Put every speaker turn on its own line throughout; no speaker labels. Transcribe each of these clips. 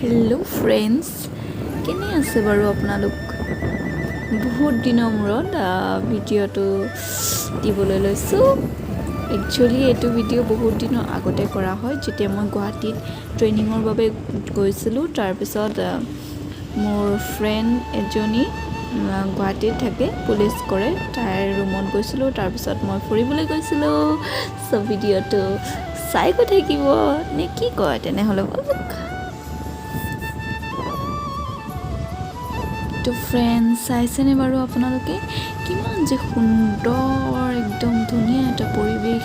Hello' friends, কেনে আছে বাৰু আপোনালোক? বহুত দিনৰ মূৰত ভিডিঅ'টো দিবলৈ লৈছোঁ। একচুৱেলি এইটো ভিডিঅ' বহুত দিনৰ আগতে কৰা হয়, যেতিয়া মই গুৱাহাটীত ট্ৰেইনিঙৰ বাবে গৈছিলোঁ। তাৰপিছত মোৰ ফ্ৰেণ্ড এজনী গুৱাহাটীত থাকে, পুলিচ কৰে, তাইৰ ৰুমত গৈছিলোঁ। তাৰপিছত মই ফুৰিবলৈ গৈছিলোঁ। চ' ভিডিঅ'টো চাই গৈ থাকিব নে কি কয়? তেনেহ'লে তো ফ্ৰেণ্ড, চাইছেনে বাৰু আপোনালোকে? কিমান যে সুন্দৰ, একদম ধুনীয়া এটা পৰিৱেশ,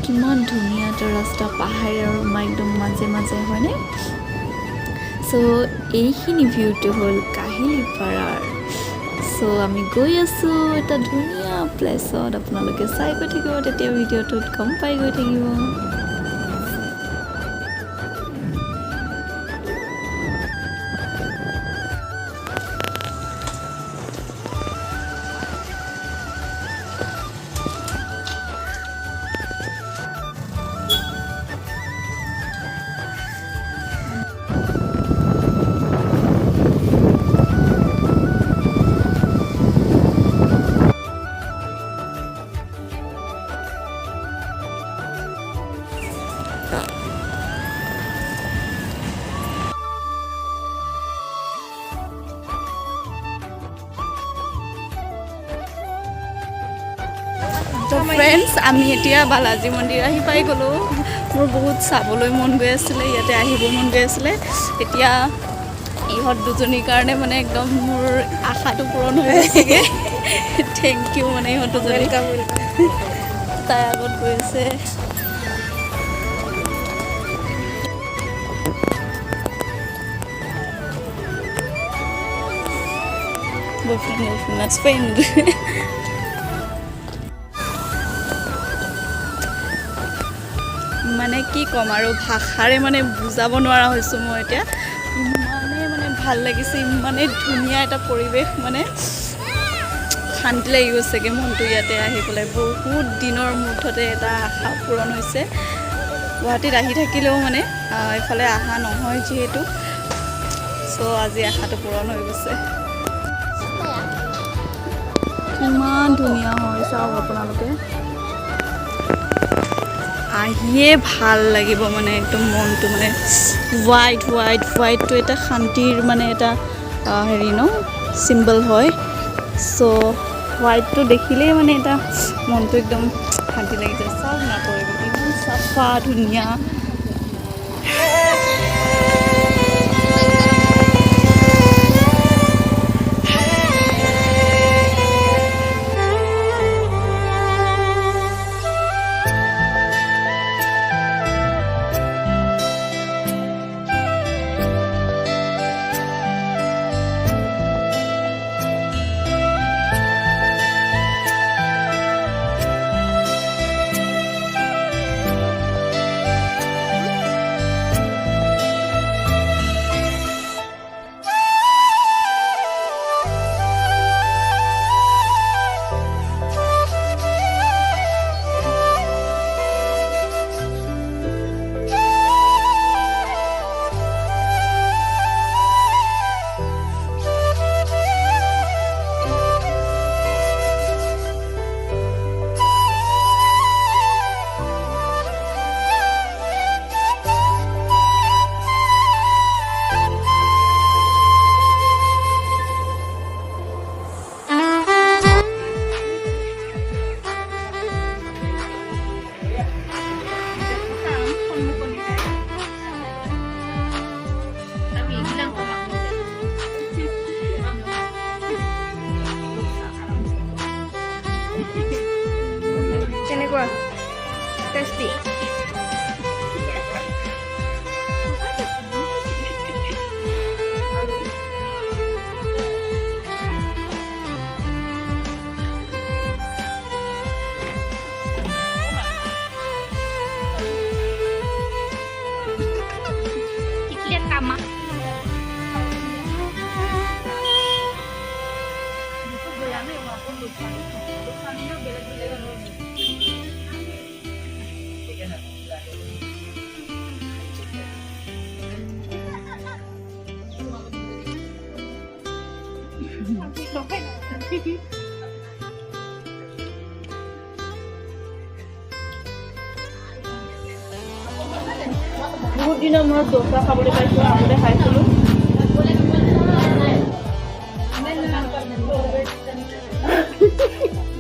কিমান ধুনীয়া এটা ৰাস্তা, পাহাৰ আৰু একদম মাজে মাজে, হয়নে? চ' এইখিনি ভিউটো হ'ল কাহিলীপাৰাৰ। চ' আমি গৈ আছোঁ এটা ধুনীয়া প্লেচত। আপোনালোকে চাই গৈ থাকিব, তেতিয়া ভিডিঅ'টোত গম পাই গৈ থাকিব। তো ফ্ৰেণ্ডছ, আমি এতিয়া বালাজী মন্দিৰ আহি পাই গ'লোঁ। মোৰ বহুত চাবলৈ মন গৈ আছিলে, ইয়াতে আহিব মন গৈ আছিলে। এতিয়া ইহঁত দুজনীৰ কাৰণে মানে একদম মোৰ আশাটো পূৰণ হৈ গৈছেগৈ। থেংক ইউ মানে ইহঁত দুজনী। তাই আগত গৈ আছে। মানে কি ক'ম আৰু, ভাষাৰে মানে বুজাব নোৱাৰা হৈছোঁ মই এতিয়া। ইমানেই মানে ভাল লাগিছে, ইমানেই ধুনীয়া এটা পৰিৱেশ, মানে শান্তি লাগি গৈছেগৈ মনটো ইয়াতে আহি পেলাই। বহুত দিনৰ মুঠতে এটা আশা পূৰণ হৈছে। গুৱাহাটীত আহি থাকিলেও মানে এইফালে অহা নহয় যিহেতু, চ' আজি আশাটো পূৰণ হৈ গৈছে। কিমান ধুনীয়া হয় চাওক আপোনালোকে। আহিয়ে ভাল লাগিব মানে, একদম মনটো মানে হোৱাইটটো এটা শান্তিৰ মানে এটা হেৰি ন, চিম্বল হয়। চ' হোৱাইটটো দেখিলেই মানে এটা মনটো একদম শান্তি লাগি যায়। চাওক না পৰিৱেশ ইমান চাফা ধুনীয়া। কেনেকুৱা টেষ্টি?
বহুত দিনৰ মূৰত দোচা খাবলৈ পাইছোঁ আগতে খাইছিলোঁ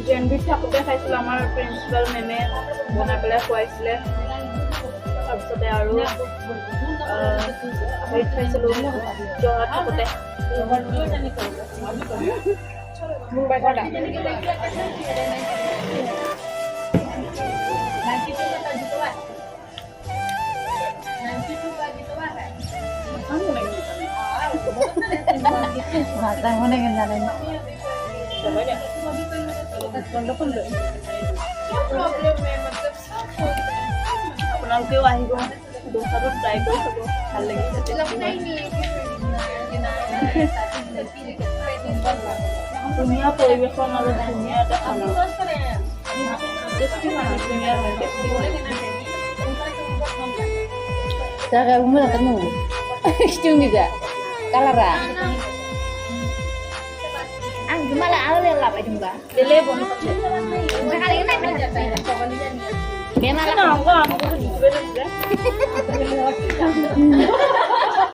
জেনবিত থাকোঁতে খাইছিলোঁ আমাৰ প্ৰিন্সিপাল মেমে বনাই পেলাই খুৱাইছিলে তাৰপিছতে আৰু হেৰিত খাইছিলোঁ যোৰহাট থাকোঁতে আপোনালোকেও আহিব দোচাটো ট্ৰাই কৰি চাব ভাল লাগিছে ধুনীয়া পৰিৱেশৰ মাজত ধুনীয়া এটা খানা টেষ্টি খানা ধুনীয়া হয় টেষ্টি হয়
Saya kamu nak temu. Istung juga. Kalara. Ang gimana awal lah pak jumpa.
দিলে বনি আছে
Sekali ini kan. Gimana?
aku dijual